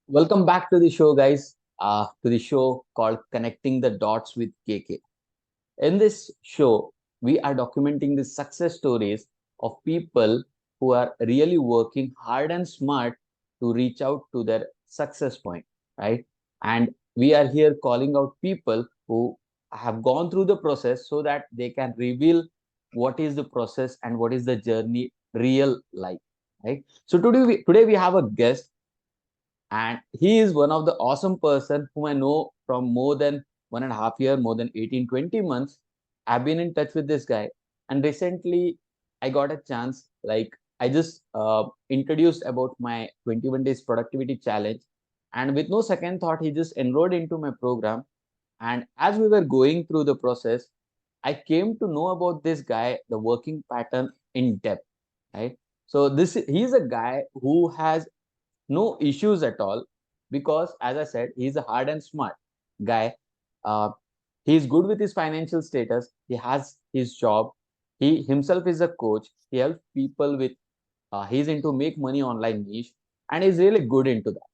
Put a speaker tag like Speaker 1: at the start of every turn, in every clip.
Speaker 1: Welcome back to the show, guys. To the show called Connecting the Dots with KK. In this show, we are documenting the success stories of people who are really working hard and smart to reach out to their success point, right? And we are here calling out people who have gone through the process so that they can reveal what is the process and what is the journey real like, right? So today we have a guest, and he is one of the awesome person whom I know from more than 1.5 year, more than 18-20 months. I've been in touch with this guy, and recently I got a chance. Like, I just introduced about my 21 days productivity challenge, and with no second thought, he just enrolled into my program. And as we were going through the process, I came to know about this guy, the working pattern in depth, right? So he's a guy who has no issues at all, because as I said, he's a hard and smart guy. uh, he's good with his financial status, he has his job, he himself is a coach, he helps people with he's into make money online niche, and he's really good into that.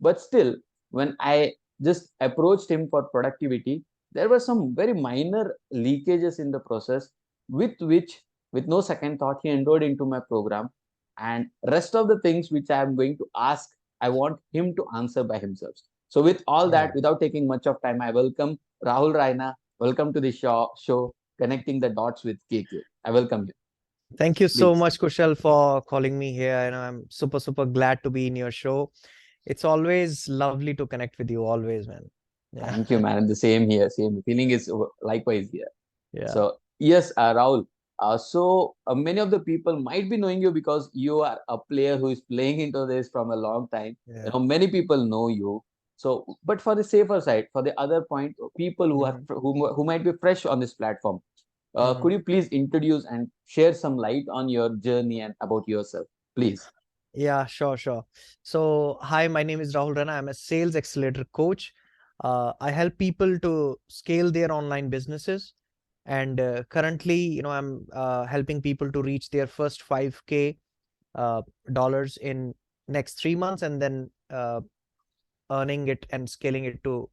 Speaker 1: But still, when I just approached him for productivity, there were some very minor leakages in the process, with which, with no second thought, he enrolled into my program. And rest of the things which I am going to ask, I want him to answer by himself. So with all
Speaker 2: Yeah.
Speaker 1: that, without taking much of time, I welcome Rahul Raina. Welcome to the show Connecting the Dots with KK. I welcome you.
Speaker 2: Thank you so
Speaker 1: Please.
Speaker 2: much, Kushal, for calling me here. And I'm super glad to be in your show. It's always lovely to connect with you, always, man. Yeah.
Speaker 1: Thank you, man. The same here. Same feeling is likewise here.
Speaker 2: Yeah.
Speaker 1: So yes, Rahul. Many of the people might be knowing you because you are a player who is playing into this from a long time.
Speaker 2: Yeah.
Speaker 1: Many people know you. So, but for the safer side, for the other point, people who are
Speaker 2: hmm
Speaker 1: who might be fresh on this platform,
Speaker 2: hmm
Speaker 1: could you please introduce and share some light on your journey and about yourself, please?
Speaker 2: Yeah, sure. So, hi, my name is Rahul Raina. I'm a sales accelerator coach. I help people to scale their online businesses. And currently, I'm helping people to reach their first 5K dollars in next 3 months, and then earning it and scaling it to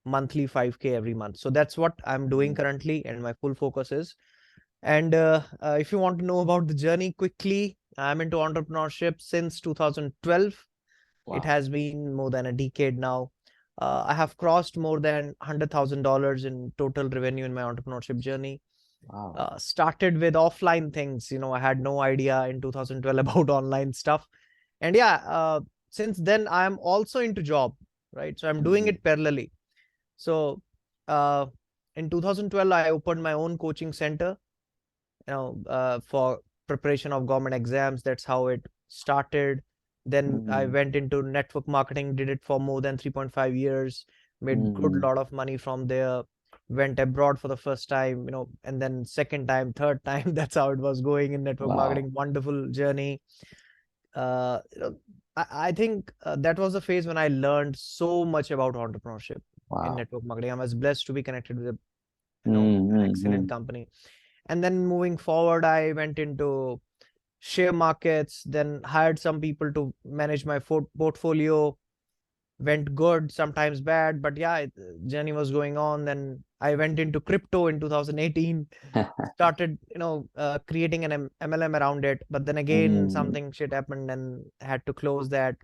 Speaker 2: monthly 5K every month. So that's what I'm doing
Speaker 1: Mm.
Speaker 2: currently, and my full focus is. And if you want to know about the journey quickly, I'm into entrepreneurship since 2012. It
Speaker 1: Wow,
Speaker 2: has been more than a decade now. I have crossed more than $100,000 in total revenue in my entrepreneurship journey.
Speaker 1: wow.
Speaker 2: Started with offline things. I had no idea in 2012 about online stuff. And yeah, since then I'm also into job, right? So I'm doing
Speaker 1: Mhm.
Speaker 2: it parallelly. So uh, in 2012, I opened my own coaching center, for preparation of government exams. That's how it started. Then I
Speaker 1: Mhm.
Speaker 2: went into network marketing, did it for more than 3.5 years, made good
Speaker 1: Mhm.
Speaker 2: lot of money from there. Went abroad for the first time, and then second time, third time. That's how it was going in network
Speaker 1: Wow,
Speaker 2: marketing. Wonderful journey. Uh, you know, I think that was the phase when I learned so much about entrepreneurship in
Speaker 1: wow.
Speaker 2: network marketing. I was blessed to be connected with an excellent
Speaker 1: Mm-hmm.
Speaker 2: company. And then moving forward, I went into share markets, then hired some people to manage my portfolio. Went good, sometimes bad, but yeah, journey was going on. Then I went into crypto in 2018, started creating an MLM around it, but then again
Speaker 1: Mm.
Speaker 2: something shit happened and had to close that.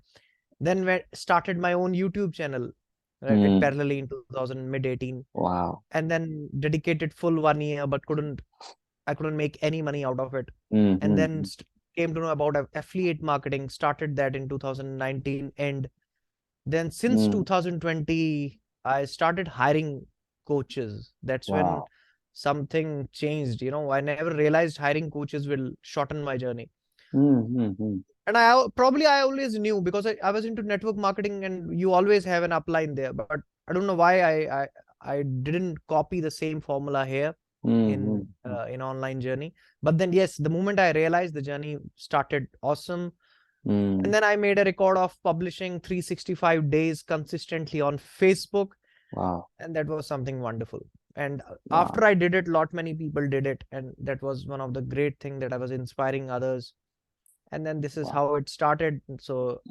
Speaker 2: Then started my own YouTube channel, right,
Speaker 1: Mm.
Speaker 2: parallelly in 2000 mid 18,
Speaker 1: Wow.
Speaker 2: and then dedicated full 1 year, but I couldn't make any money out of it. And then
Speaker 1: Mm-hmm.
Speaker 2: came to know about affiliate marketing, started that in 2019. And then since
Speaker 1: Mm.
Speaker 2: 2020, I started hiring coaches. That's when
Speaker 1: Wow.
Speaker 2: something changed. I never realized hiring coaches will shorten my journey.
Speaker 1: Mm-hmm.
Speaker 2: And I always knew, because I was into network marketing, and you always have an upline there. But I don't know why I didn't copy the same formula here
Speaker 1: Mm-hmm.
Speaker 2: in online journey. But then yes, the moment I realized, the journey started awesome. And
Speaker 1: Mm.
Speaker 2: then I made a record of publishing 365 days consistently on Facebook,
Speaker 1: Wow.
Speaker 2: and that was something wonderful. And
Speaker 1: Wow.
Speaker 2: after I did it, lot many people did it, and that was one of the great thing, that I was inspiring others. And then this is
Speaker 1: Wow.
Speaker 2: how it started. So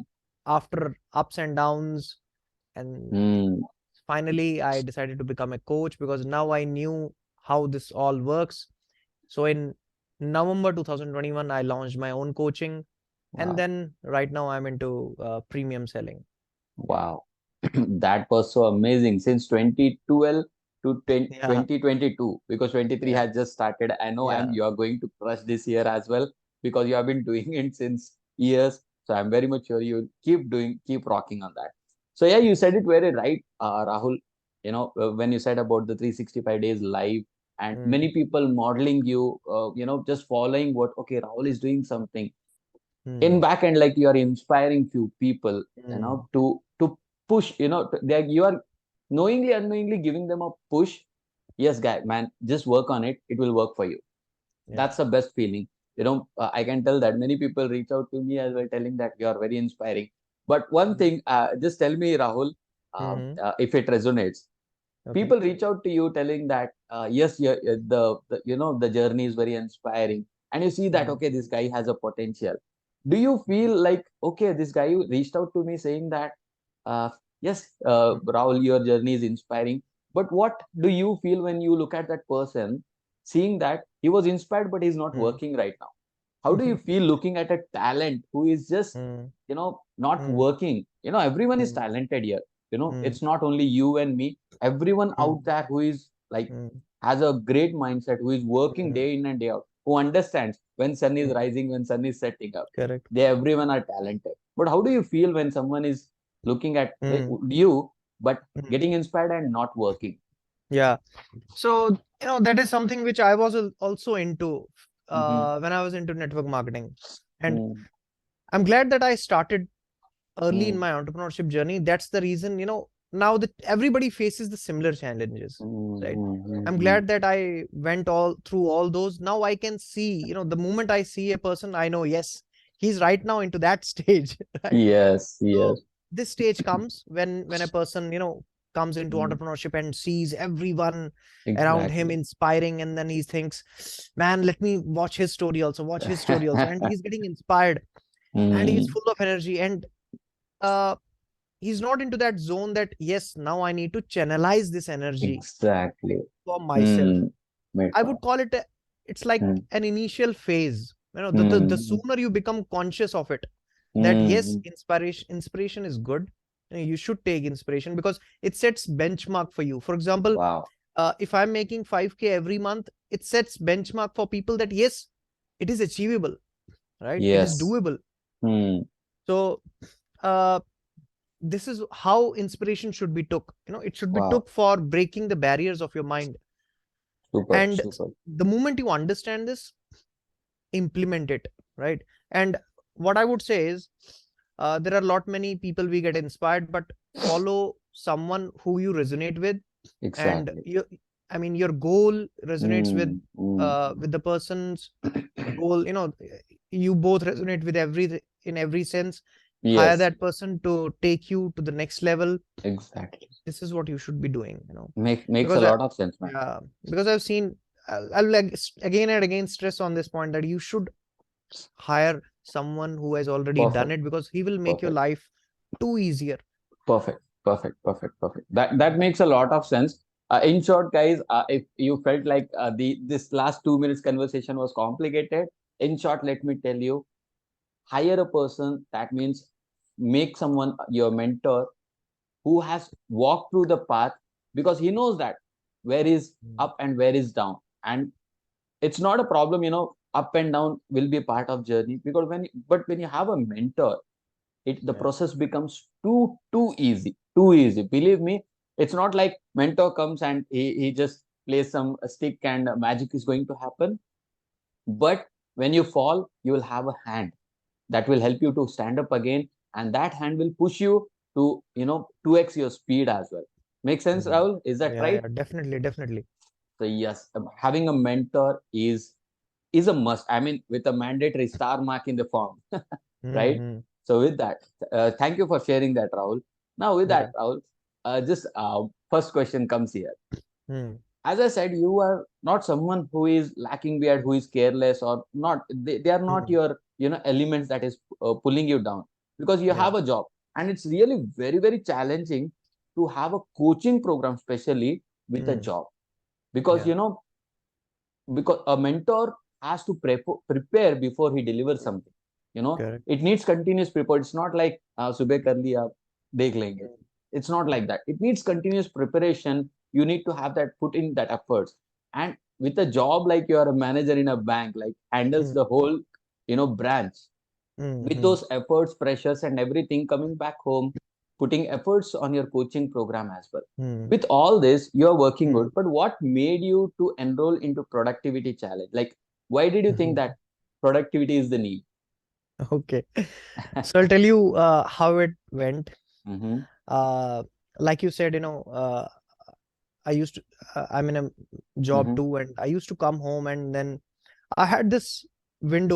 Speaker 2: after ups and downs, and
Speaker 1: Hmm.
Speaker 2: finally I decided to become a coach because now I knew how this all works. So in November 2021, I launched my own coaching, and
Speaker 1: Wow.
Speaker 2: then right now I'm into premium selling.
Speaker 1: Wow. That was so amazing. Since 2012 to
Speaker 2: Yeah,
Speaker 1: 2022, because 23
Speaker 2: yeah,
Speaker 1: has just started. I know
Speaker 2: yeah.
Speaker 1: you are going to crush this year as well, because you have been doing it since years. So I'm very much sure you keep doing, keep rocking on that. So yeah, you said it very right, Rahul. When you said about the 365 days live, and
Speaker 2: Mm,
Speaker 1: many people modeling you, just following what, okay, Rahul is doing something in
Speaker 2: mm,
Speaker 1: back end, like you are inspiring few people,
Speaker 2: mm,
Speaker 1: to push, you are knowingly unknowingly giving them a push. Yes, guy, man, just work on it, it will work for you.
Speaker 2: yeah.
Speaker 1: That's the best feeling. I can tell that many people reach out to me as well, telling that you are very inspiring. But one
Speaker 2: Mm,
Speaker 1: thing, just tell me, Rahul,
Speaker 2: mm-hmm.
Speaker 1: if it resonates.
Speaker 2: Okay.
Speaker 1: People reach out to you telling that, yes, the journey is very inspiring, and you see that,
Speaker 2: Mm,
Speaker 1: okay, this guy has a potential. Do you feel like, okay, this guy reached out to me saying that, uh, yes,
Speaker 2: mm,
Speaker 1: Rahul, your journey is inspiring, but what do you feel when you look at that person, seeing that he was inspired but he's not
Speaker 2: mm,
Speaker 1: working right now? How do you feel looking at a talent who is just,
Speaker 2: mm,
Speaker 1: not
Speaker 2: mm,
Speaker 1: working? Everyone is
Speaker 2: mm,
Speaker 1: talented here.
Speaker 2: mm,
Speaker 1: It's not only you and me. Everyone out
Speaker 2: mm,
Speaker 1: there who is like,
Speaker 2: mm,
Speaker 1: has a great mindset, who is working
Speaker 2: mm,
Speaker 1: day in and day out, who understands when sun is
Speaker 2: mm.
Speaker 1: rising, when sun is setting up.
Speaker 2: Correct.
Speaker 1: They everyone are talented. But how do you feel when someone is looking at
Speaker 2: Mm,
Speaker 1: you, but
Speaker 2: mm.
Speaker 1: getting inspired and not working?
Speaker 2: Yeah. So, that is something which I was also into
Speaker 1: Mm-hmm.
Speaker 2: when I was into network marketing. And
Speaker 1: Mm-hmm.
Speaker 2: I'm glad that I started early in my entrepreneurship journey. That's the reason, now that everybody faces the similar challenges, right? I'm
Speaker 1: Mm-hmm.
Speaker 2: glad that I went all through all those. Now I can see, the moment I see a person, I know, yes, he's right now into that stage, right?
Speaker 1: Yes,
Speaker 2: So
Speaker 1: yes.
Speaker 2: this stage comes when a person, comes into
Speaker 1: Mm,
Speaker 2: entrepreneurship and sees everyone around him
Speaker 1: exactly.
Speaker 2: inspiring, and then he thinks, man, let me watch his story also, and he's getting inspired, and he's
Speaker 1: Mm,
Speaker 2: full of energy, and uh he's not into that zone that, yes, now I need to channelize this energy
Speaker 1: exactly.
Speaker 2: for myself.
Speaker 1: Mm, made
Speaker 2: I would
Speaker 1: point.
Speaker 2: call it it's like
Speaker 1: Mm,
Speaker 2: an initial phase. The
Speaker 1: mm,
Speaker 2: sooner you become conscious of it, that yes,
Speaker 1: mm.
Speaker 2: inspiration is good. You should take inspiration because it sets benchmark for you. For example,
Speaker 1: Wow.
Speaker 2: if I'm making 5K every month, it sets benchmark for people that yes, it is achievable, right? It is
Speaker 1: Yes.
Speaker 2: doable.
Speaker 1: Mm,
Speaker 2: So uh, this is how inspiration should be took. It should be
Speaker 1: wow.
Speaker 2: took for breaking the barriers of your mind.
Speaker 1: Super,
Speaker 2: And
Speaker 1: super.
Speaker 2: the moment you understand this, implement it, right? And what I would say is, there are a lot many people we get inspired, but follow someone who you resonate with, and
Speaker 1: Exactly.
Speaker 2: your goal resonates
Speaker 1: Mm, mm.
Speaker 2: with the person's goal. You both resonate with in every sense. Hire
Speaker 1: Yes,
Speaker 2: that person to take you to the next level.
Speaker 1: exactly.
Speaker 2: This is what you should be doing,
Speaker 1: Makes a
Speaker 2: because
Speaker 1: lot of sense, man.
Speaker 2: yeah, because I've seen, I'll like again and again stress on this point that you should hire someone who has already done
Speaker 1: Perfect,
Speaker 2: it, because he will make your
Speaker 1: perfect,
Speaker 2: life too easier.
Speaker 1: perfect, perfect, perfect, perfect. That makes a lot of sense. In short, guys, if you felt like the this last 2 minutes conversation was complicated, in short, let me tell you, hire a person. That means make someone your mentor who has walked through the path, because he knows that where is
Speaker 2: Mm.
Speaker 1: up and where is down. And it's not a problem, up and down will be a part of journey, because when you have a mentor, the
Speaker 2: Yeah.
Speaker 1: process becomes too easy, believe me. It's not like mentor comes and he just plays some stick and magic is going to happen. But when you fall, you will have a hand that will help you to stand up again, and that hand will push you to 2x your speed as well. Make sense,
Speaker 2: Mm.
Speaker 1: Rahul? Is that
Speaker 2: Yeah,
Speaker 1: right?
Speaker 2: yeah, definitely, definitely.
Speaker 1: So yes, having a mentor is a must. I mean, with a mandatory star mark in the form, right?
Speaker 2: Mm-hmm.
Speaker 1: So with that, thank you for sharing that, Rahul. Now with
Speaker 2: Yeah.
Speaker 1: that, Rahul, just first question comes here.
Speaker 2: Mm.
Speaker 1: As I said, you are not someone who is lacking behind, who is careless or not. They are not
Speaker 2: Mm.
Speaker 1: your elements that is pulling you down. because you
Speaker 2: Yeah.
Speaker 1: have a job. And it's really very, very challenging to have a coaching program, especially with a
Speaker 2: Mm.
Speaker 1: job, because,
Speaker 2: Yeah.
Speaker 1: because a mentor has to prepare before he delivers something.
Speaker 2: Correct.
Speaker 1: It needs continuous prepare. It's not like subah kar liya, dekh lenge. It's not like that. It needs continuous preparation. You need to have that, put in that efforts. And with a job, like you are a manager in a bank, like handles
Speaker 2: Mm.
Speaker 1: the whole branch, with
Speaker 2: Mm-hmm.
Speaker 1: those efforts, pressures, and everything, coming back home, putting efforts on your coaching program as well.
Speaker 2: Mm.
Speaker 1: With all this, you are working good,
Speaker 2: Mm.
Speaker 1: but what made you to enroll into productivity challenge? Like, why did you think that productivity is the need?
Speaker 2: Okay. So I'll tell you how it went.
Speaker 1: Mm-hmm.
Speaker 2: Uh, like you said, I used to, I'm in a job
Speaker 1: Mm-hmm.
Speaker 2: too, and I used to come home, and then I had this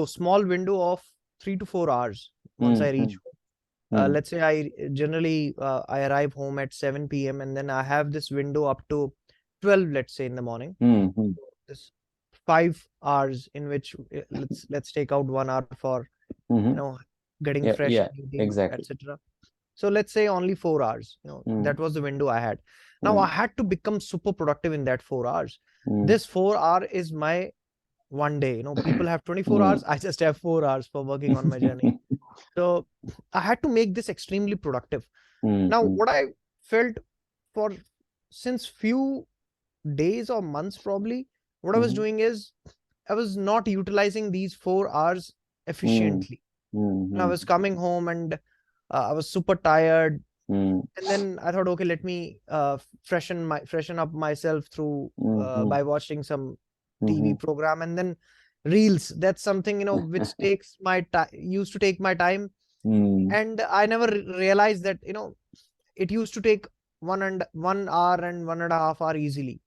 Speaker 2: small window of 3 to 4 hours once I reach
Speaker 1: Mm-hmm.
Speaker 2: home.
Speaker 1: Mm-hmm.
Speaker 2: Let's say I arrive home at 7 p.m. and then I have this window up to 12, let's say in the morning.
Speaker 1: Mm-hmm.
Speaker 2: This 5 hours in which let's take out 1 hour for you
Speaker 1: Mm-hmm.
Speaker 2: know getting
Speaker 1: Yeah,
Speaker 2: fresh
Speaker 1: yeah,
Speaker 2: and eating,
Speaker 1: exactly.
Speaker 2: etc. So let's say only 4 hours.
Speaker 1: Mm-hmm.
Speaker 2: That was the window I had. Now I had to become super productive in that 4 hours.
Speaker 1: Mm-hmm.
Speaker 2: This 4 hour is my one day. People have 24
Speaker 1: Mm-hmm.
Speaker 2: hours. I just have 4 hours for working on my journey. So I had to make this extremely productive. Now,
Speaker 1: Mm-hmm.
Speaker 2: what I felt for since few days or months, probably, what I was
Speaker 1: Mm-hmm.
Speaker 2: doing is I was not utilizing these 4 hours efficiently. I
Speaker 1: Mm-hmm.
Speaker 2: was coming home and I was super tired.
Speaker 1: Mm-hmm.
Speaker 2: And then I thought, okay, let me freshen up myself through
Speaker 1: Mm-hmm.
Speaker 2: by watching some TV
Speaker 1: Mm-hmm.
Speaker 2: program, and then reels. That's something which takes my time. Used to take my time,
Speaker 1: Mm.
Speaker 2: and I never realized that it used to take 1 hour and 1.5 hour easily.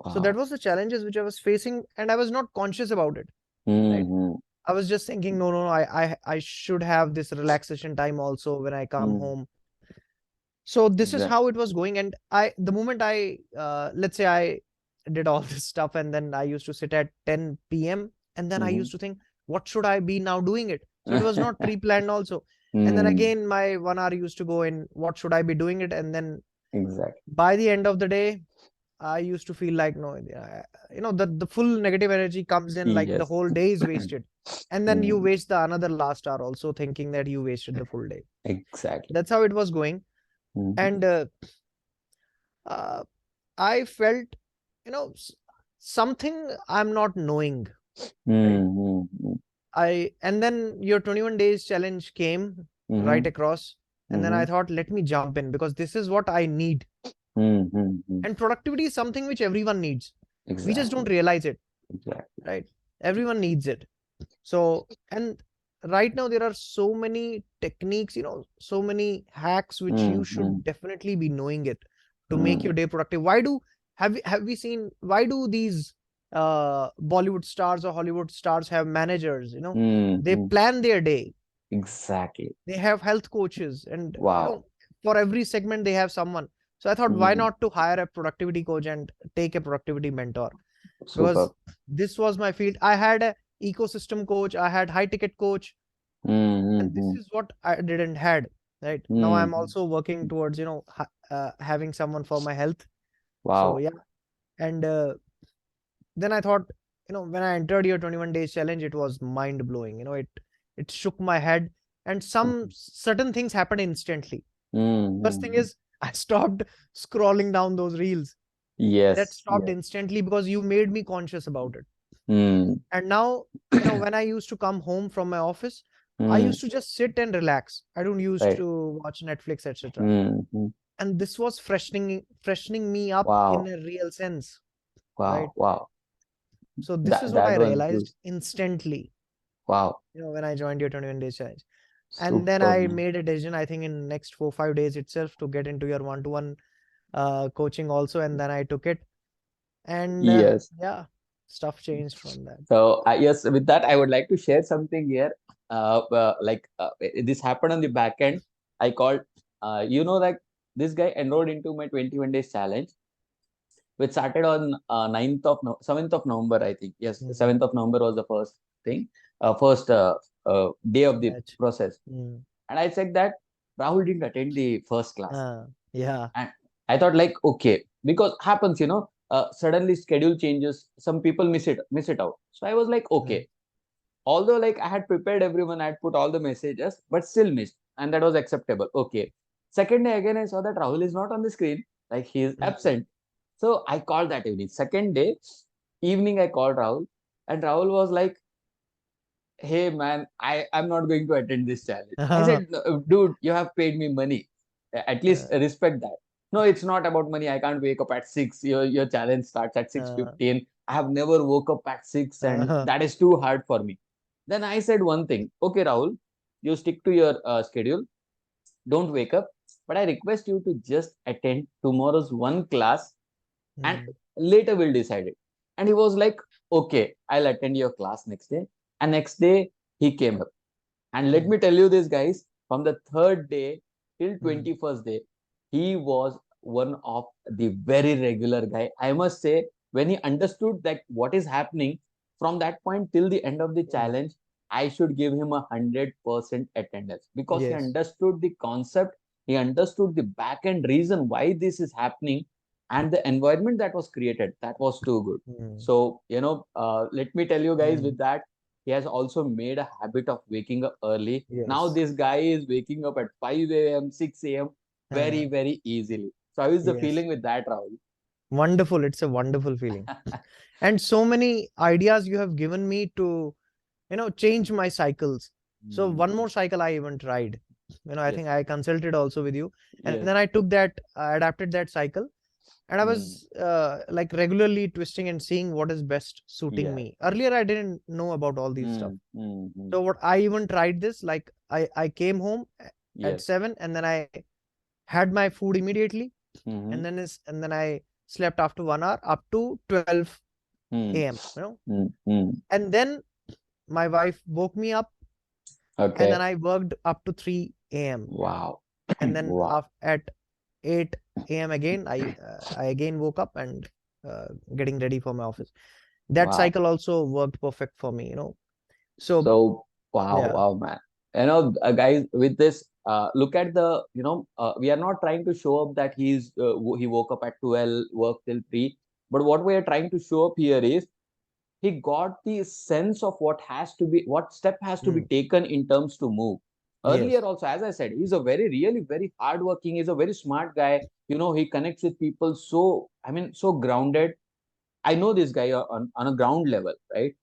Speaker 2: So that
Speaker 1: Wow.
Speaker 2: was the challenges which I was facing, and I was not conscious about it. Right?
Speaker 1: Mm-hmm.
Speaker 2: I was just thinking, no, no, no. I should have this relaxation time also when I come
Speaker 1: Mm.
Speaker 2: home. So this is
Speaker 1: Exactly.
Speaker 2: how it was going, and the moment I let's say I did all this stuff, and then I used to sit at 10 p.m. and then I
Speaker 1: Mm-hmm.
Speaker 2: used to think, what should I be now doing it? So it was not pre-planned also. And then
Speaker 1: Mm.
Speaker 2: again my 1 hour used to go in, what should I be doing it? And then
Speaker 1: Exactly.
Speaker 2: by the end of the day, I used to feel like, no, the full negative energy comes in, like the
Speaker 1: Yes.
Speaker 2: whole day is wasted. And then you
Speaker 1: Mm.
Speaker 2: waste the another last hour also, thinking that you wasted the full day.
Speaker 1: Exactly.
Speaker 2: That's how it was going.
Speaker 1: Mm-hmm.
Speaker 2: And uh, I felt, something I'm not knowing, right?
Speaker 1: Mm-hmm.
Speaker 2: And then your 21 days challenge came right
Speaker 1: Mm-hmm.
Speaker 2: across. And then
Speaker 1: Mm-hmm.
Speaker 2: I thought, let me jump in because this is what I need.
Speaker 1: Mm-hmm.
Speaker 2: And productivity is something which everyone needs. We just don't
Speaker 1: Exactly.
Speaker 2: realize it,
Speaker 1: Exactly.
Speaker 2: right? Everyone needs it. So, and right now there are so many techniques, so many hacks which you
Speaker 1: Mm-hmm.
Speaker 2: should definitely be knowing it to make
Speaker 1: Mm.
Speaker 2: your day productive. Why do have we seen why do these Bollywood stars or Hollywood stars have managers? They
Speaker 1: Mm-hmm.
Speaker 2: plan their day.
Speaker 1: Exactly.
Speaker 2: They have health coaches, and
Speaker 1: Wow.
Speaker 2: for every segment they have someone. So I thought, why
Speaker 1: Mm-hmm.
Speaker 2: not to hire a productivity coach and take a productivity mentor? Because
Speaker 1: Super.
Speaker 2: this was my field. I had a ecosystem coach, I had high ticket coach, and this
Speaker 1: Mm-hmm.
Speaker 2: is what I didn't had. Right now I'm
Speaker 1: Mm-hmm.
Speaker 2: also working towards having someone for my health. So
Speaker 1: Wow.
Speaker 2: yeah. And then I thought, when I entered your 21 days challenge, it was mind blowing. It shook my head, and some
Speaker 1: Mm-hmm.
Speaker 2: certain things happened instantly. First thing
Speaker 1: Mm-hmm.
Speaker 2: is, I stopped scrolling down those reels. That
Speaker 1: Yes.
Speaker 2: stopped
Speaker 1: Yes.
Speaker 2: instantly because you made me conscious about it.
Speaker 1: Mm.
Speaker 2: And now, when I used to come home from my office, I
Speaker 1: Mm.
Speaker 2: used to just sit and relax. I don't used
Speaker 1: Right.
Speaker 2: to watch Netflix, etc.
Speaker 1: Mm-hmm.
Speaker 2: And this was freshening me up in
Speaker 1: Wow.
Speaker 2: a real sense, right?
Speaker 1: Wow. Wow.
Speaker 2: So this is
Speaker 1: That
Speaker 2: what I
Speaker 1: that was
Speaker 2: realized
Speaker 1: good.
Speaker 2: instantly,
Speaker 1: Wow.
Speaker 2: when I joined your 21 days challenge. And then
Speaker 1: Super,
Speaker 2: I
Speaker 1: man.
Speaker 2: made a decision, I think in next 4 5 days itself, to get into your one-to-one coaching also. And then I took it, and
Speaker 1: Yes.
Speaker 2: yeah, stuff changed from that.
Speaker 1: So, yes, with that, I would like to share something here. This happened on the back end. I called, like this guy enrolled into my 21 days challenge, which started on 7th of November, I think. Yes,
Speaker 2: Mm,
Speaker 1: 7th of November was the first thing, first day of the
Speaker 2: batch.
Speaker 1: process.
Speaker 2: Mm,
Speaker 1: and I checked that Rahul didn't attend the first class.
Speaker 2: Yeah.
Speaker 1: And I thought like, okay, because happens, suddenly schedule changes, some people miss it out. So I was like,
Speaker 2: Mm.
Speaker 1: okay, although like I had prepared everyone, I had put all the messages, but still missed, and that was acceptable. Okay. Second day again, I saw that Rahul is not on the screen, like he is
Speaker 2: Mm.
Speaker 1: absent. So I called that evening. Second day evening, I called Rahul, and Rahul was like, "Hey man, I'm not going to attend this challenge." I said, "No, dude, you have paid me money. At least
Speaker 2: Uh,
Speaker 1: respect that." No, it's not about money. I can't wake up at 6. Your challenge starts at
Speaker 2: uh,
Speaker 1: 6:15. I have never woke up at 6, and
Speaker 2: uh,
Speaker 1: that is too hard for me. Then I said one thing. Okay, Rahul, you stick to your schedule. Don't wake up. But I request you to just attend tomorrow's one class, and
Speaker 2: mm,
Speaker 1: later we'll decide it. And he was like, okay, I'll attend your class next day. And next day he came up. And let
Speaker 2: mm,
Speaker 1: me tell you this, guys, from the third day till
Speaker 2: mm,
Speaker 1: 21st day, he was one of the very regular guy. I must say, when he understood that what is happening from that point till the end of the
Speaker 2: mm.
Speaker 1: challenge, I should give him 100% attendance because he
Speaker 2: Yes.
Speaker 1: understood the concept, he understood the back end reason why this is happening, and the environment that was created. That was too good.
Speaker 2: Mm,
Speaker 1: So, let me tell you guys
Speaker 2: mm.
Speaker 1: with that, he has also made a habit of waking up early. Now
Speaker 2: Yes.
Speaker 1: this guy is waking up at 5 a.m., 6 a.m. very,
Speaker 2: Uh,
Speaker 1: very easily. So how is the
Speaker 2: yes.
Speaker 1: feeling with that, Rahul?
Speaker 2: Wonderful. It's a wonderful feeling. And so many ideas you have given me to, change my cycles. So one
Speaker 1: Mm,
Speaker 2: more cycle I even tried. I
Speaker 1: yes,
Speaker 2: think I consulted also with you. And
Speaker 1: yes.
Speaker 2: then I took that, adapted that cycle. And I
Speaker 1: Mm,
Speaker 2: was like regularly twisting and seeing what is best suiting
Speaker 1: yes.
Speaker 2: me. Earlier, I didn't know about all these stuff.
Speaker 1: Mm.
Speaker 2: So what I even tried this, like I came home at
Speaker 1: Yes.
Speaker 2: 7 and then I had my food immediately
Speaker 1: Mm-hmm.
Speaker 2: and then I slept after 1 hour up to 12
Speaker 1: Mm,
Speaker 2: a.m.
Speaker 1: mm.
Speaker 2: And then my wife woke me up and then
Speaker 1: Okay.
Speaker 2: I worked up to 3 a.m.
Speaker 1: Wow.
Speaker 2: And then
Speaker 1: Wow.
Speaker 2: at 8 a.m. again, I again woke up and getting ready for my office. That
Speaker 1: Wow.
Speaker 2: cycle also worked perfect for me. So
Speaker 1: So, wow,
Speaker 2: yeah,
Speaker 1: wow, man. Guys, with this, look at we are not trying to show up that he woke up at 12, worked till 3. But what we are trying to show up here is he got the sense of what step has to be
Speaker 2: mm,
Speaker 1: taken in terms to move. Earlier
Speaker 2: yes,
Speaker 1: also, as I said, he's a very, really very hardworking, he's a very smart guy. He connects with people so, I mean, so grounded. I know this guy on a ground level, right?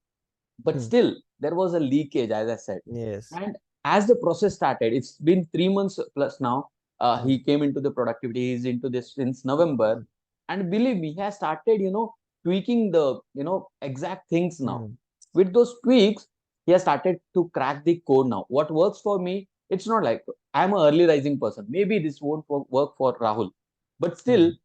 Speaker 1: But
Speaker 2: mm,
Speaker 1: still there was a leakage, as I said.
Speaker 2: yes,
Speaker 1: And as the process started, it's been 3 months plus now. He
Speaker 2: mm,
Speaker 1: came into the productivity, he's into this since November.
Speaker 2: mm,
Speaker 1: And believe me, he has started tweaking the exact things now.
Speaker 2: mm,
Speaker 1: With those tweaks, he has started to crack the code now. What works for me, it's not like I'm an early rising person, maybe this won't work for Rahul. But still,
Speaker 2: mm,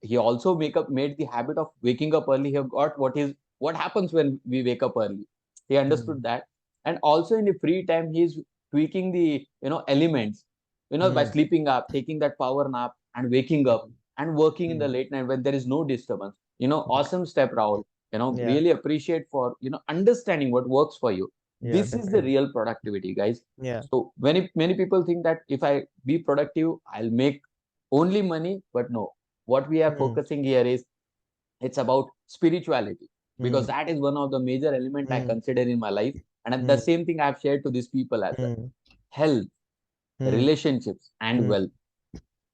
Speaker 1: he also made the habit of waking up early. He got what happens when we wake up early. He
Speaker 2: mm,
Speaker 1: understood that. And also in the free time, he's tweaking the elements, by
Speaker 2: mm,
Speaker 1: sleeping up, taking that power nap, and waking up
Speaker 2: mm,
Speaker 1: and working in the
Speaker 2: mm,
Speaker 1: late night when there is no disturbance.
Speaker 2: mm.
Speaker 1: Awesome step, Rahul.
Speaker 2: Yeah,
Speaker 1: Really appreciate for understanding what works for you.
Speaker 2: yeah,
Speaker 1: This is the
Speaker 2: definitely.
Speaker 1: real productivity, guys.
Speaker 2: Yeah,
Speaker 1: So many people think that if I be productive, I'll make only money. But no, what we are
Speaker 2: mm,
Speaker 1: focusing here is it's about spirituality, because
Speaker 2: mm,
Speaker 1: that is one of the major element I
Speaker 2: mm,
Speaker 1: consider in my life. And the
Speaker 2: mm,
Speaker 1: same thing I've shared to these people as well.
Speaker 2: mm,
Speaker 1: Health,
Speaker 2: mm,
Speaker 1: relationships, and
Speaker 2: mm.
Speaker 1: wealth,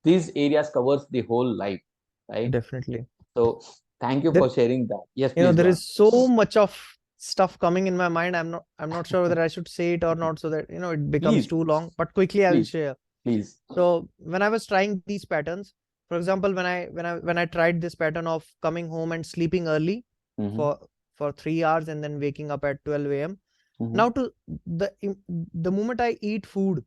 Speaker 1: these areas covers the whole life, right?
Speaker 2: Definitely.
Speaker 1: So thank you
Speaker 2: There,
Speaker 1: for sharing that. Yes, please
Speaker 2: there
Speaker 1: go on.
Speaker 2: is so much of stuff coming in my mind. I'm not sure whether I should say it or not so that, it becomes
Speaker 1: Please,
Speaker 2: too long, but quickly I'll
Speaker 1: please,
Speaker 2: share.
Speaker 1: please.
Speaker 2: So when I was trying these patterns, for example, when I tried this pattern of coming home and sleeping early
Speaker 1: Mm-hmm,
Speaker 2: for 3 hours and then waking up at 12 a.m.
Speaker 1: mm-hmm,
Speaker 2: Now the moment I eat food,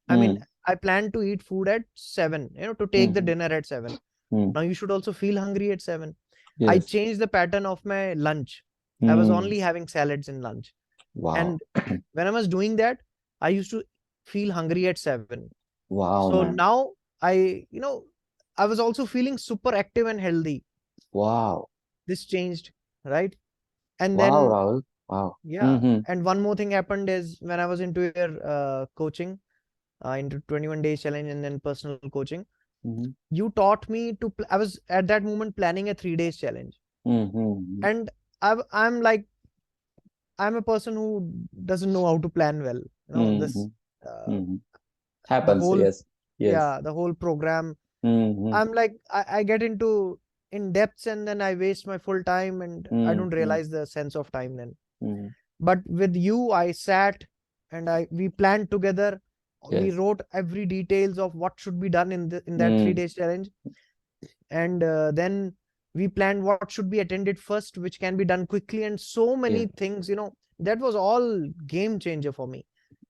Speaker 2: I mean,
Speaker 1: mm,
Speaker 2: I plan to eat food at 7, to take the
Speaker 1: mm-hmm,
Speaker 2: dinner at 7.
Speaker 1: mm.
Speaker 2: Now you should also feel hungry at 7. I
Speaker 1: Yes.
Speaker 2: changed the pattern of my lunch. I was
Speaker 1: Mm.
Speaker 2: only having salads in lunch.
Speaker 1: Wow.
Speaker 2: And when I was doing that, I used to feel hungry at 7.
Speaker 1: Wow,
Speaker 2: So
Speaker 1: man.
Speaker 2: now I was also feeling super active and healthy.
Speaker 1: Wow.
Speaker 2: This changed, right? And
Speaker 1: Wow,
Speaker 2: then,
Speaker 1: Rahul. Wow.
Speaker 2: yeah.
Speaker 1: Mm-hmm.
Speaker 2: And one more thing happened is when I was into your coaching. into 21 days challenge and then personal coaching.
Speaker 1: Mhm.
Speaker 2: You taught me to, I was at that moment planning a 3 days challenge.
Speaker 1: Mhm.
Speaker 2: And I'm like, I'm a person who doesn't know how to plan well. This,
Speaker 1: Mhm.
Speaker 2: uh,
Speaker 1: Mhm.
Speaker 2: the
Speaker 1: Happens.
Speaker 2: whole,
Speaker 1: Yes. Yes.
Speaker 2: yeah, the whole program.
Speaker 1: Mhm.
Speaker 2: I'm like, I get into in depths and then I waste my full time and I don't
Speaker 1: Mhm.
Speaker 2: realize the sense of time then.
Speaker 1: Mhm.
Speaker 2: But with you, I sat and we planned together. We
Speaker 1: Yes.
Speaker 2: wrote every details of what should be done in that three
Speaker 1: Mm.
Speaker 2: days challenge, and then we planned what should be attended first, which can be done quickly, and so
Speaker 1: Yeah.
Speaker 2: many things. That was all game changer for me.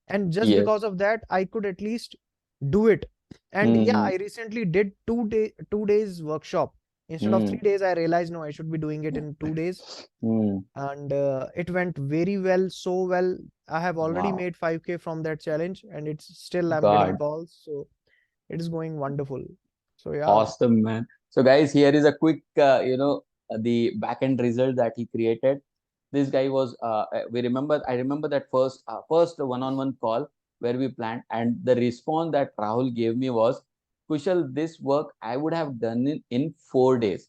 Speaker 2: And just
Speaker 1: Yes.
Speaker 2: because of that, I could at least do it. And yeah,
Speaker 1: Mhm.
Speaker 2: I recently did 2 days workshop instead of
Speaker 1: Mm.
Speaker 2: 3 days. I realized no, I should be doing it in 2 days,
Speaker 1: Mm.
Speaker 2: and it went very well, so well. I have already
Speaker 1: Wow.
Speaker 2: made 5K from that challenge, and it's still I'm getting
Speaker 1: God.
Speaker 2: calls, so it is going wonderful. So yeah.
Speaker 1: Awesome, man. So, guys, here is a quick, the backend result that he created. This guy was, I remember that first one-on-one call where we planned, and the response that Rahul gave me was, Kushal, this work I would have done in 4 days.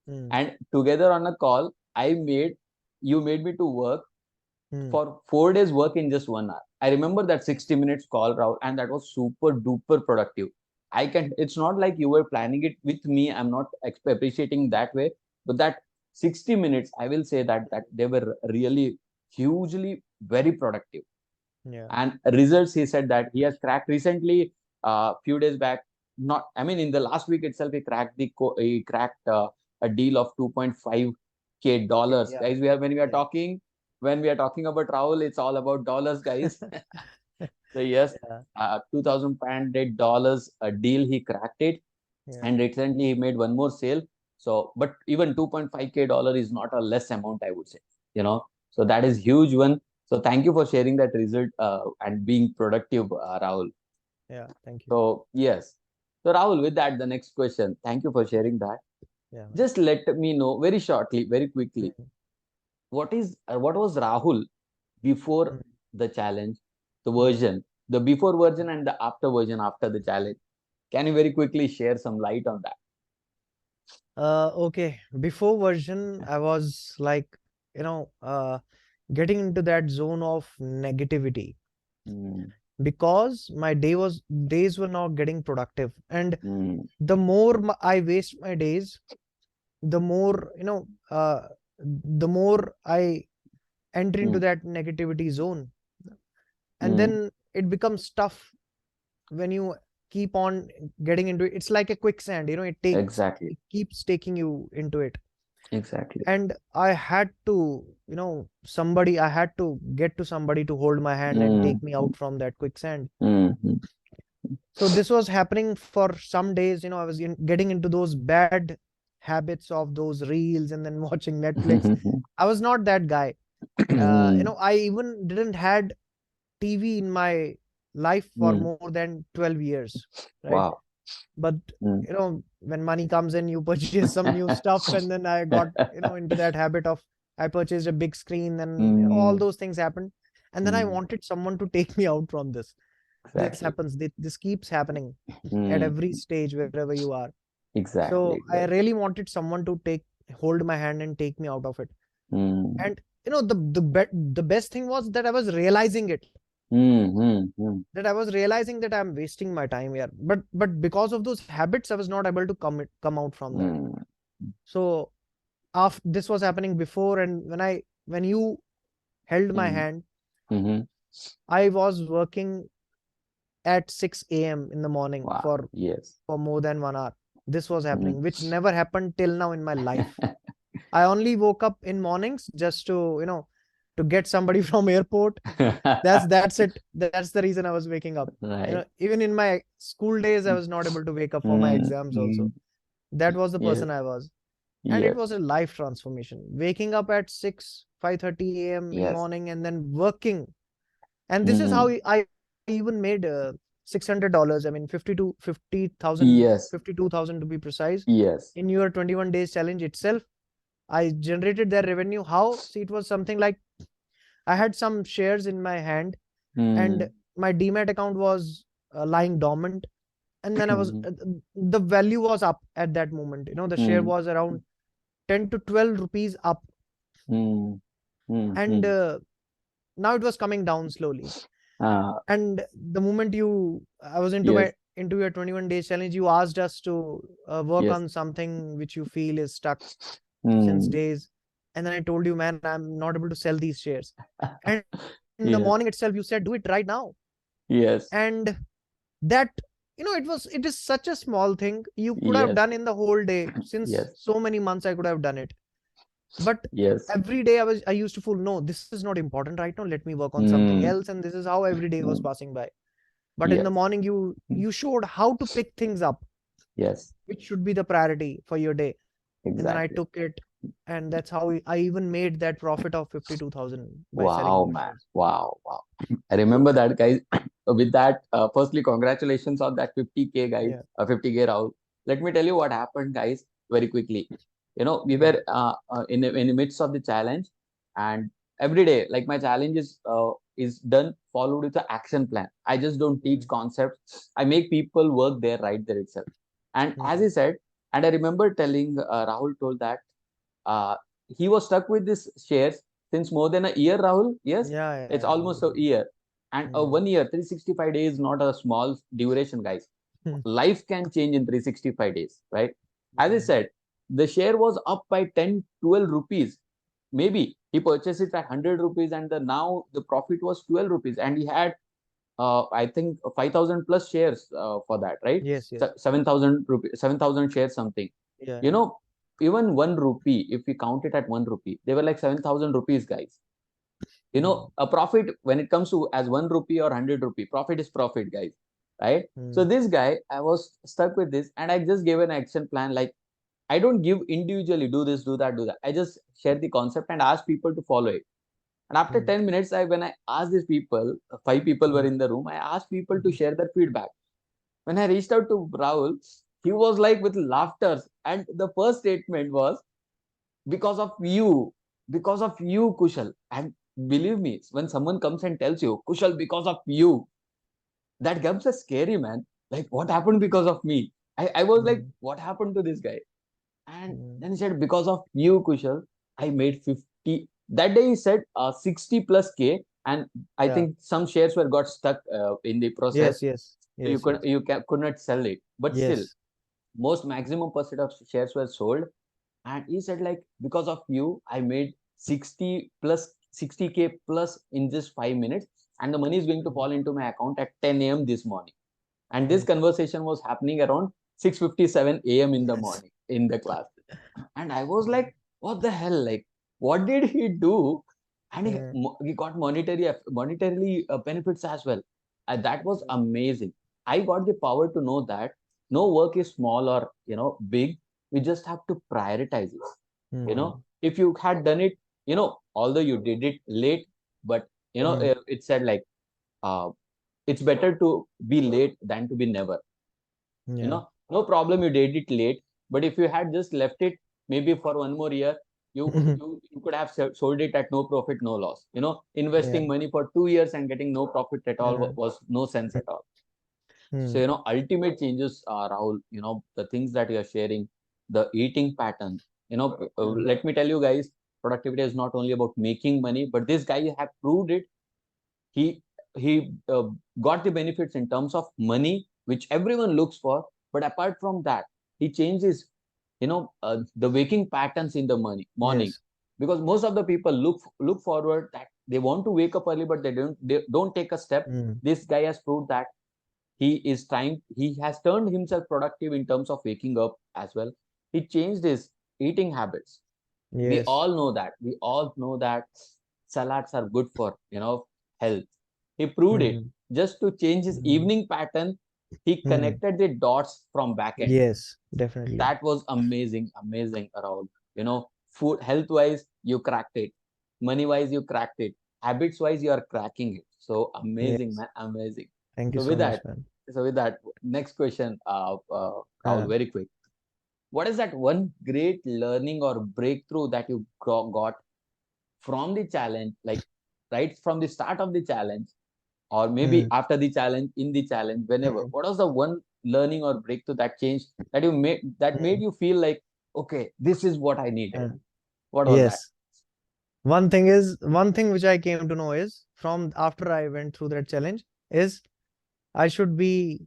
Speaker 2: Hmm.
Speaker 1: And together on a call, you made me to work
Speaker 2: Hmm.
Speaker 1: for 4 days work in just 1 hour. I remember that 60 minutes call, Rahul, and that was super duper productive. It's not like you were planning it with me. I'm not appreciating that way, but that 60 minutes, I will say that they were really hugely very productive.
Speaker 2: Yeah.
Speaker 1: And results, he said that he has cracked recently, few days back. Not, I mean, in the last week itself, he cracked a deal of 2.5K dollars.
Speaker 2: Yeah.
Speaker 1: Guys, when we are
Speaker 2: Yeah.
Speaker 1: talking, when we are talking about Rahul, it's all about dollars, guys. So yes,
Speaker 2: Yeah.
Speaker 1: $2,500 a deal, he cracked it.
Speaker 2: Yeah.
Speaker 1: And recently he made one more sale. So, but even 2.5K dollar is not a less amount, I would say. So that is huge one. So thank you for sharing that result, and being productive, Rahul.
Speaker 2: Yeah. Thank you.
Speaker 1: So yes. So Rahul, with that, the next question. Thank you for sharing that.
Speaker 2: Yeah, man.
Speaker 1: Just let me know very shortly, very quickly,
Speaker 2: Mm,
Speaker 1: what was Rahul before
Speaker 2: mm,
Speaker 1: the challenge, the
Speaker 2: mm.
Speaker 1: version, the before version and the after version after the challenge. Can you very quickly share some light on that?
Speaker 2: Okay. Before version, I was like, getting into that zone of negativity
Speaker 1: Mm,
Speaker 2: because my days were not getting productive. And
Speaker 1: mm,
Speaker 2: the more I waste my days, the more, the more I enter into
Speaker 1: mm,
Speaker 2: that negativity zone. And
Speaker 1: mm.
Speaker 2: then it becomes tough when you keep on getting into it. It's like a quicksand,
Speaker 1: Exactly.
Speaker 2: it keeps taking you into it.
Speaker 1: Exactly.
Speaker 2: And I had to, I had to get to somebody to hold my hand and
Speaker 1: Mm,
Speaker 2: take me out from that quicksand.
Speaker 1: mm,
Speaker 2: So this was happening for some days. I was getting into those bad habits of those reels and then watching Netflix.
Speaker 1: mm.
Speaker 2: I was not that guy. I even didn't had TV in my life for
Speaker 1: Mm.
Speaker 2: more than 12 years, right?
Speaker 1: Wow.
Speaker 2: But
Speaker 1: Mm.
Speaker 2: when money comes in, you purchase some new stuff, and then I got into that habit of, I purchased a big screen, and all
Speaker 1: Mm,
Speaker 2: those things happened. And then I
Speaker 1: mm.
Speaker 2: wanted someone to take me out from this. This
Speaker 1: Exactly.
Speaker 2: happens, this keeps happening at
Speaker 1: Mm.
Speaker 2: every stage wherever you are.
Speaker 1: Exactly.
Speaker 2: So I
Speaker 1: Exactly.
Speaker 2: really wanted someone to hold my hand and take me out of it.
Speaker 1: Mm.
Speaker 2: And the best thing was that I was realizing it,
Speaker 1: Mm, mm, mm,
Speaker 2: that I was realizing that I'm wasting my time here. But because of those habits, I was not able to come out from that.
Speaker 1: mm,
Speaker 2: So after this was happening before, and when you held my
Speaker 1: mm,
Speaker 2: hand,
Speaker 1: mhm.
Speaker 2: I was working at 6 a.m. in the morning
Speaker 1: Wow.
Speaker 2: for
Speaker 1: Yes.
Speaker 2: more than 1 hour. This was
Speaker 1: Mm.
Speaker 2: happening, which never happened till now in my life. I only woke up in mornings just to to get somebody from airport. That's it. That's the reason I was waking up.
Speaker 1: Right.
Speaker 2: Even in my school days, I was not able to wake up for my
Speaker 1: Mm,
Speaker 2: exams also.
Speaker 1: mm.
Speaker 2: That was the
Speaker 1: Yes.
Speaker 2: person I was. And it
Speaker 1: Yes.
Speaker 2: was a life transformation. Waking up at 5:30 a.m. in
Speaker 1: Yes.
Speaker 2: morning and then working. And this is how
Speaker 1: Mm.
Speaker 2: I even made $600. I mean, 50,000,
Speaker 1: Yes.
Speaker 2: 52,000 to be precise.
Speaker 1: Yes.
Speaker 2: In your 21 days challenge itself, I generated their revenue. How? See, it was something like I had some shares in my hand, and
Speaker 1: Mm.
Speaker 2: my demat account was lying dormant. And then the value was up at that moment. The share was around 10 to 12 rupees up. And now it was coming down slowly. And the moment I was
Speaker 1: Yes.
Speaker 2: into your 21 days challenge, you asked us to work
Speaker 1: Yes.
Speaker 2: on something which you feel is stuck since
Speaker 1: Hmm.
Speaker 2: days. And then I told you, man, I'm not able to sell these shares. And in the morning
Speaker 1: Yes.
Speaker 2: itself, you said, do it right now.
Speaker 1: Yes.
Speaker 2: And that, it is such a small thing you could have
Speaker 1: Yes.
Speaker 2: done in the whole day. Since
Speaker 1: Yes.
Speaker 2: so many months I could have done it, but
Speaker 1: Yes.
Speaker 2: every day I used to feel, no, this is not important right now, let me work on something
Speaker 1: Hmm.
Speaker 2: else. And this is how every day was
Speaker 1: Hmm.
Speaker 2: passing by. But in the
Speaker 1: Yes.
Speaker 2: morning, you showed how to pick things up,
Speaker 1: Yes.
Speaker 2: which should be the priority for your day. And then I
Speaker 1: Exactly.
Speaker 2: took it, and that's how I even made that profit of 52,000 by selling
Speaker 1: Wow,
Speaker 2: those
Speaker 1: man.
Speaker 2: shares.
Speaker 1: Wow. Wow. I remember that, guys. With that, firstly, congratulations on that 50K, guys.
Speaker 2: Yeah.
Speaker 1: 50K, Rahul. Let me tell you what happened, guys, very quickly. We
Speaker 2: Mm.
Speaker 1: were in the midst of the challenge, and every day, like my challenge is done followed with an action plan. I just don't teach
Speaker 2: Mm.
Speaker 1: concepts. I make people work there right there itself. And as
Speaker 2: Mm.
Speaker 1: he said, and I remember telling Rahul told that uh, he was stuck with this shares since more than a year, Rahul. Yes, it's
Speaker 2: Yeah,
Speaker 1: almost a
Speaker 2: almost.
Speaker 1: year. And a
Speaker 2: Mm.
Speaker 1: 1 year, 365 days, not a small duration, guys. Life can change in 365 days, right? As I
Speaker 2: Mm.
Speaker 1: said, the share was up by 10, 12 rupees. Maybe he purchased it at 100 rupees, and now the profit was 12 rupees. And he had, I think, 5,000 plus shares for that, right?
Speaker 2: Yes, yes.
Speaker 1: 7,000 rupees, 7,000 shares, something.
Speaker 2: Yeah,
Speaker 1: You
Speaker 2: yeah.
Speaker 1: know, even 1 rupee, if we count it at 1 rupee, they were like 7,000 rupees, guys.
Speaker 2: Mm.
Speaker 1: A profit when it comes to as 1 rupee or 100 rupee, profit is profit, guys, right? So
Speaker 2: Mm.
Speaker 1: this guy, I was stuck with this, and I just gave an action plan. Like, I don't give individually, do this, do that, do that. I just share the concept and ask people to follow it. And after
Speaker 2: Mm.
Speaker 1: 10 minutes, when I asked these people, 5 people were
Speaker 2: Mm.
Speaker 1: in the room, I asked people to
Speaker 2: Mhm.
Speaker 1: share their feedback. When I reached out to Rahul, he was like with laughter. And the first statement was, because of you, Kushal. And believe me, when someone comes and tells you, Kushal, because of you, that comes as scary, man. Like, what happened because of me? I was like,
Speaker 2: Mm.
Speaker 1: what happened to this guy? And
Speaker 2: Mm.
Speaker 1: then he said, because of you, Kushal, I made 50. That day he said 60 plus K. And I
Speaker 2: Yeah.
Speaker 1: think some shares were got stuck in the process.
Speaker 2: Yes, yes.
Speaker 1: So
Speaker 2: Yes, yes.
Speaker 1: could not sell it. But still,
Speaker 2: Yes.
Speaker 1: most maximum percent of shares were sold. And he said, like, because of you, I made 60 plus 60K plus in just 5 minutes. And the money is going to
Speaker 2: Mm.
Speaker 1: fall into my account at 10 a.m. this morning. And this
Speaker 2: Mm.
Speaker 1: conversation was happening around 6:57 a.m. in the
Speaker 2: Yes.
Speaker 1: morning in the class. And I was
Speaker 2: Mm.
Speaker 1: like, what the hell? Like, what did he do? And
Speaker 2: Mm.
Speaker 1: he got monetarily benefits as well. That was
Speaker 2: Mm.
Speaker 1: amazing. I got the power to know that no work is small or big. We just have to prioritize it.
Speaker 2: Mm.
Speaker 1: If you had done it, although you did it late, but
Speaker 2: Mm.
Speaker 1: it said like, uh, it's better to be late than to be never.
Speaker 2: Yeah.
Speaker 1: No problem, you did it late, but if you had just left it maybe for 1 more year, you you could have sold it at no profit, no loss.
Speaker 2: Yeah.
Speaker 1: Investing money for 2 years and getting no profit at all
Speaker 2: Mm.
Speaker 1: was no sense at all. So,
Speaker 2: Mm.
Speaker 1: ultimate changes, Rahul, the things that you are sharing, the eating pattern,
Speaker 2: Mm.
Speaker 1: let me tell you guys, productivity is not only about making money, but this guy have proved it. He got the benefits in terms of money, which everyone looks for. But apart from that, he changes, the waking patterns in the morning,
Speaker 2: Yes.
Speaker 1: because most of the people look forward that they want to wake up early, but they don't take a step.
Speaker 2: Mm.
Speaker 1: This guy has proved that he has turned himself productive in terms of waking up as well. He changed his eating habits. we
Speaker 2: Yes.
Speaker 1: all know that we all know that salads are good for health. He proved it.
Speaker 2: Mm.
Speaker 1: Just to change his
Speaker 2: Mm.
Speaker 1: evening pattern, he
Speaker 2: Mm.
Speaker 1: connected the dots from back end.
Speaker 2: Yes, definitely.
Speaker 1: That was amazing around. Food health wise, you cracked it. Money wise, you cracked it. Habits wise, you are cracking it. So amazing,
Speaker 2: Yes.
Speaker 1: man, amazing.
Speaker 2: Thank you
Speaker 1: So
Speaker 2: so
Speaker 1: with
Speaker 2: much,
Speaker 1: that,
Speaker 2: man.
Speaker 1: next question, Rahul,
Speaker 2: Uh,
Speaker 1: very quick. What is that one great learning or breakthrough that you got from the challenge, like right from the start of the challenge, or maybe
Speaker 2: mm,
Speaker 1: after the challenge, in the challenge, whenever,
Speaker 2: mm,
Speaker 1: what was the one learning or breakthrough that changed, that made
Speaker 2: mm,
Speaker 1: you feel like, okay, this is what I needed?
Speaker 2: mm.
Speaker 1: What was that?
Speaker 2: Yes. One thing which I came to know is from after I went through that challenge is I should be,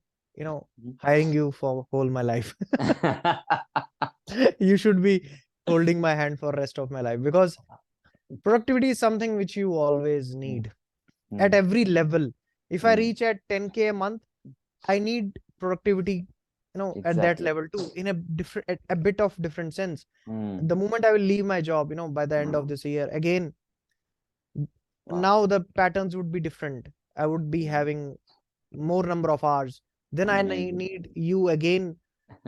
Speaker 2: hiring you for whole my life. You should be holding my hand for rest of my life because productivity is something which you always
Speaker 1: Mm,
Speaker 2: need at
Speaker 1: mm,
Speaker 2: every level. If I
Speaker 1: mm.
Speaker 2: reach at 10K a month, I need productivity, at that
Speaker 1: Exactly.
Speaker 2: level too, in a different, a bit of different sense.
Speaker 1: Mm,
Speaker 2: The moment I will leave my job, by the end of this year, again,
Speaker 1: wow.
Speaker 2: now the patterns would be different. I would be
Speaker 1: Mm,
Speaker 2: having more number of hours. Then I
Speaker 1: amazing.
Speaker 2: need you again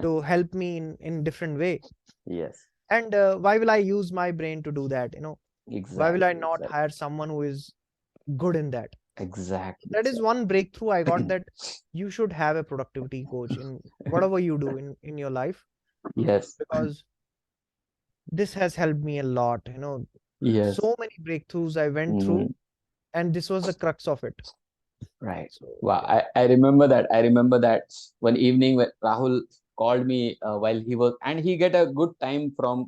Speaker 2: to help me in different way.
Speaker 1: Yes,
Speaker 2: And why will I use my brain to do that? Why will I
Speaker 1: exactly,
Speaker 2: not
Speaker 1: exactly,
Speaker 2: hire someone who is good in that?
Speaker 1: exactly,
Speaker 2: That is
Speaker 1: exactly.
Speaker 2: one breakthrough I got, that you should have a productivity coach in whatever you do in your life,
Speaker 1: Yes,
Speaker 2: because this has helped me a lot.
Speaker 1: yes.
Speaker 2: So many breakthroughs I went through,
Speaker 1: Mm,
Speaker 2: and this was the crux of it.
Speaker 1: right.
Speaker 2: So
Speaker 1: Wow.
Speaker 2: yeah.
Speaker 1: I remember that. I remember that one evening when Rahul called me while he was, and he get a good time from,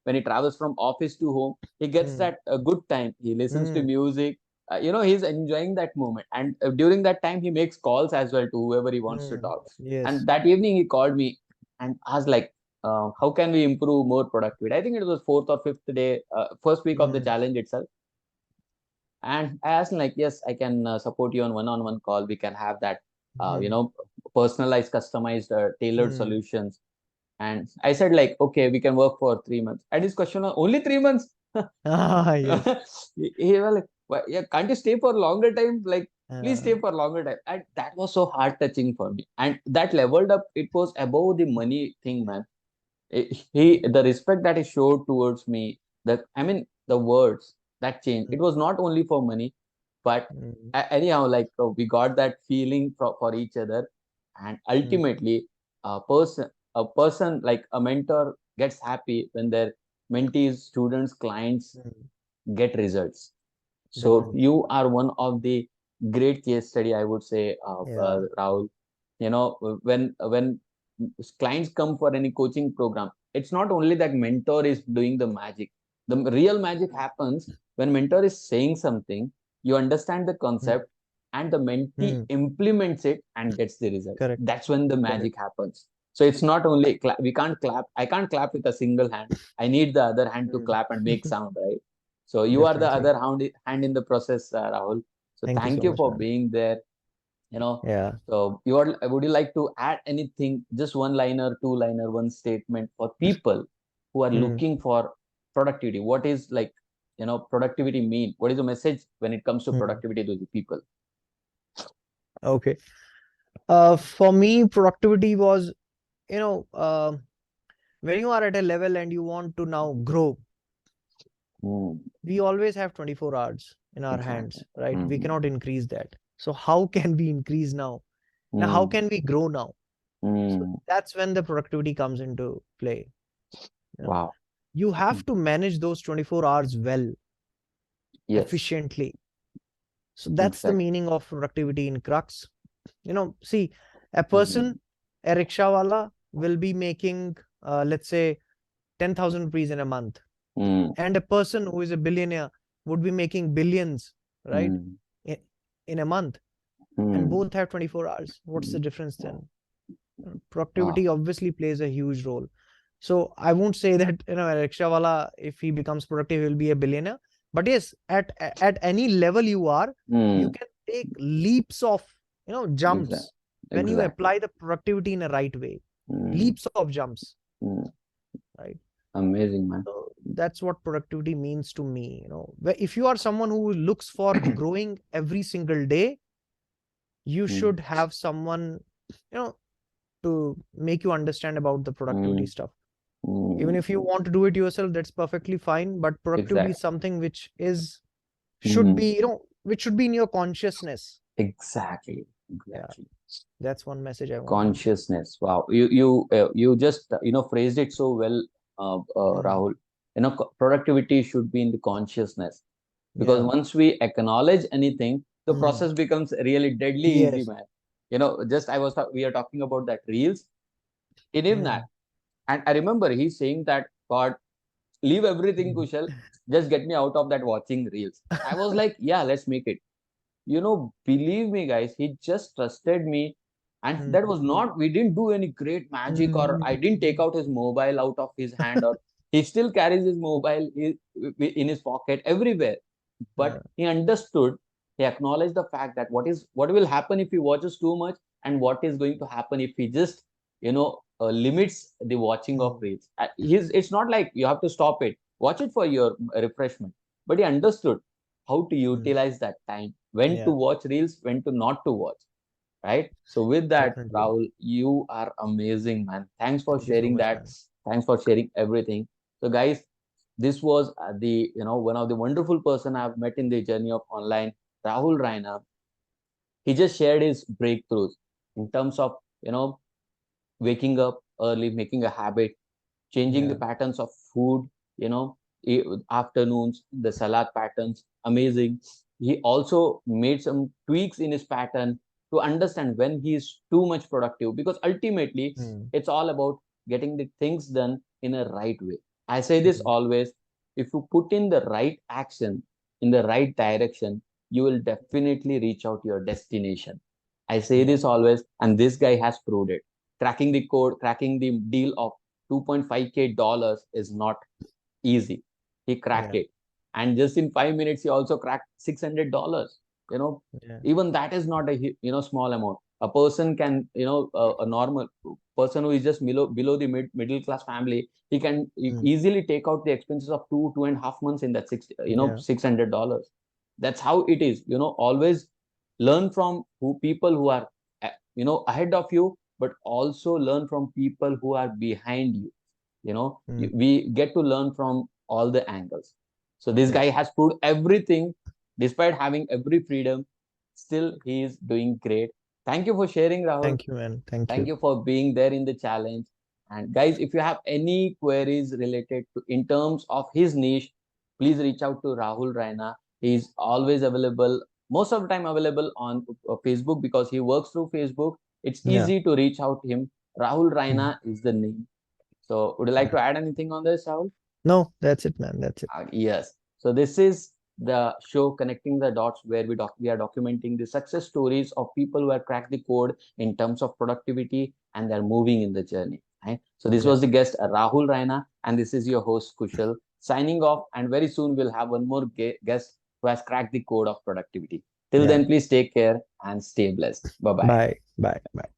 Speaker 1: when he travels from office to home, he gets
Speaker 2: Mm,
Speaker 1: that a good time. He listens to
Speaker 2: mm,
Speaker 1: music. He's enjoying that moment. And during that time, he makes calls as well to whoever he wants to
Speaker 2: mm.
Speaker 1: talk.
Speaker 2: Yes.
Speaker 1: And that evening, he called me and asked like, how can we improve more productivity? I think it was fourth or fifth day, first week of the
Speaker 2: Mm,
Speaker 1: challenge itself. And I asked him like, yes, I can support you on one-on-one call. We can have that,
Speaker 2: mm,
Speaker 1: personalized, customized, tailored
Speaker 2: mm.
Speaker 1: solutions. And I said like, okay, we can work for 3 months. And his question was, only 3 months?
Speaker 2: Ah, yes.
Speaker 1: He was like, "Why- yeah, can't you stay for longer time? Like, please
Speaker 2: Uh,
Speaker 1: stay for longer time." And that was so heart touching for me. And that leveled up. It was above the money thing, man. The respect that he showed towards me, that I mean the words that changed, it was not only for money, but
Speaker 2: mm,
Speaker 1: anyhow, like we got that feeling for each other. And
Speaker 2: mm,
Speaker 1: ultimately a person like a mentor gets happy when their mentees, students, clients
Speaker 2: mm.
Speaker 1: get results. So
Speaker 2: Definitely.
Speaker 1: you are one of the great case study, I would say,
Speaker 2: Yeah.
Speaker 1: Rahul. When clients come for any coaching program, it's not only that mentor is doing the magic. The real magic happens when mentor is saying something, you understand the
Speaker 2: Mm,
Speaker 1: concept, and the mentee
Speaker 2: mm.
Speaker 1: implements it and gets the result.
Speaker 2: Correct.
Speaker 1: That's when the
Speaker 2: Correct.
Speaker 1: magic happens. So it's not only we can't clap. I can't clap with a single hand. I need the other hand to
Speaker 2: Mm.
Speaker 1: clap and make sound, right? So you are the
Speaker 2: Definitely.
Speaker 1: other hand in the process, Rahul. So
Speaker 2: Thank you
Speaker 1: thank
Speaker 2: so
Speaker 1: you
Speaker 2: much,
Speaker 1: for
Speaker 2: man.
Speaker 1: being there. You know,
Speaker 2: Yeah.
Speaker 1: so would you like to add anything, just one liner, two liner, one statement for people who are
Speaker 2: Mm,
Speaker 1: looking for productivity? What is like, productivity mean? What is the message when it comes to
Speaker 2: mm.
Speaker 1: productivity to the people?
Speaker 2: Okay. For me, productivity was, you know, uh, when you are at a level and you want to now grow,
Speaker 1: Mm,
Speaker 2: we always have 24 hours in our
Speaker 1: exactly.
Speaker 2: hands, right? We
Speaker 1: Mm,
Speaker 2: cannot increase that. So how can we increase now? Now, how
Speaker 1: mm,
Speaker 2: can we grow now? So
Speaker 1: mm.
Speaker 2: that's when the productivity comes into play. You know,
Speaker 1: Wow.
Speaker 2: you
Speaker 1: Mm,
Speaker 2: have to manage those 24 hours well,
Speaker 1: yes,
Speaker 2: efficiently. So that's the
Speaker 1: exactly.
Speaker 2: meaning of productivity in crux. See, a
Speaker 1: Mm,
Speaker 2: person, a rickshawala, will be making, let's say, 10,000 rupees in a month.
Speaker 1: mm,
Speaker 2: And a person who is a billionaire would be making billions, right?
Speaker 1: mm,
Speaker 2: In, in a month. And
Speaker 1: mm,
Speaker 2: both have 24 hours. What's the
Speaker 1: mm.
Speaker 2: difference then?
Speaker 1: Wow.
Speaker 2: Productivity obviously plays a huge role. So I won't say that, a rickshawala, if he becomes productive, he'll be a billionaire. But yes, at any level you are, you
Speaker 1: Mm,
Speaker 2: can take leaps of,
Speaker 1: exactly.
Speaker 2: jumps when you
Speaker 1: Exactly.
Speaker 2: apply the productivity in a right way.
Speaker 1: Mm,
Speaker 2: Leaps of jumps,
Speaker 1: mm.
Speaker 2: right?
Speaker 1: Amazing, man.
Speaker 2: So that's what productivity means to me. If you are someone who looks for growing every single day, you
Speaker 1: Mm,
Speaker 2: should have someone, you know, to make you understand about the productivity
Speaker 1: mm,
Speaker 2: stuff. Even
Speaker 1: mm.
Speaker 2: if you want to do it yourself, that's perfectly fine. But productivity is
Speaker 1: Exactly.
Speaker 2: something which should
Speaker 1: Mm,
Speaker 2: be, which should be in your consciousness.
Speaker 1: exactly.
Speaker 2: Yeah,
Speaker 1: Exactly.
Speaker 2: that's one message I want to give.
Speaker 1: Consciousness. Wow. You just phrased it so well,
Speaker 2: Mm,
Speaker 1: Rahul. Productivity should be in the consciousness, because
Speaker 2: yeah.
Speaker 1: once we acknowledge anything, the process becomes really deadly easy,
Speaker 2: Yes.
Speaker 1: man. Just we are talking about that reels in him that.
Speaker 2: Mm.
Speaker 1: And I remember he's saying that, God, leave everything,
Speaker 2: Mm.
Speaker 1: Kushal. Just get me out of that watching reels. I was like, yeah, let's make it. Believe me, guys, he just trusted me. And that was not, we didn't do any great magic, or I didn't take
Speaker 2: Mm.
Speaker 1: out his mobile out of his hand, or he still carries his mobile in his pocket everywhere. But
Speaker 2: Yeah.
Speaker 1: he understood, he acknowledged the fact that what will happen if he watches too much, and what is going to happen if he just limits the watching of
Speaker 2: Mm.
Speaker 1: reels. It's not like you have to stop it, watch it for your refreshment, but he understood how to
Speaker 2: Mm.
Speaker 1: utilize that time, when to
Speaker 2: Yeah.
Speaker 1: watch reels, when to not to watch, right? So with that,
Speaker 2: Definitely.
Speaker 1: Rahul, you are amazing, man. Thanks for
Speaker 2: Thank you so
Speaker 1: sharing
Speaker 2: much,
Speaker 1: that.
Speaker 2: man.
Speaker 1: Thanks for sharing everything. So guys, this was the one of the wonderful person I've met in the journey of online, Rahul Raina. He just shared his breakthroughs in terms of waking up early, making a habit, changing the
Speaker 2: Yeah.
Speaker 1: patterns of food, you know, afternoons, the salad patterns, amazing. He also made some tweaks in his pattern to understand when he is too much productive, because ultimately
Speaker 2: Mm.
Speaker 1: it's all about getting the things done in a right way. I say this
Speaker 2: Mm.
Speaker 1: always, if you put in the right action in the right direction, you will definitely reach out your destination. I say
Speaker 2: Yeah.
Speaker 1: this always, and this guy has proved it. Cracking the deal of 2.5K dollars is not easy. He cracked
Speaker 2: Yeah.
Speaker 1: it. And just in 5 minutes, he also cracked $600. You know,
Speaker 2: Yeah.
Speaker 1: even that is not a small amount. A person can, a normal person who is just below the middle class family, he can
Speaker 2: Mm.
Speaker 1: easily take out the expenses of 2.5 months in that
Speaker 2: Yeah.
Speaker 1: $600. That's how it is. Always learn from people who are ahead of you, but also learn from people who are behind you.
Speaker 2: Mm.
Speaker 1: We get to learn from all the angles. So this
Speaker 2: Yeah.
Speaker 1: guy has proved everything, despite having every freedom, still he is doing great. Thank you for sharing, Rahul.
Speaker 2: Thank you, man. Thank
Speaker 1: Thank
Speaker 2: you.
Speaker 1: you for being there in the challenge. And guys, if you have any queries related to in terms of his niche, please reach out to Rahul Raina. He's always available, most of the time available on Facebook, because he works through Facebook. It's
Speaker 2: Yeah.
Speaker 1: easy to reach out to him. Rahul
Speaker 2: Mm.
Speaker 1: Raina is the name. So would you like
Speaker 2: Yeah.
Speaker 1: to add anything on this, Rahul?
Speaker 2: No, that's it, man. That's it.
Speaker 1: Yes. So this is the show connecting the dots, where we are documenting the success stories of people who have cracked the code in terms of productivity, and they're moving in the journey. Right? So this
Speaker 2: Yeah.
Speaker 1: was the guest, Rahul Raina, and this is your host Kushal signing off. And very soon we'll have one more guest who has cracked the code of productivity. Till
Speaker 2: Yeah.
Speaker 1: then, please take care and stay blessed. Bye bye.
Speaker 2: Bye. Bye. Bye.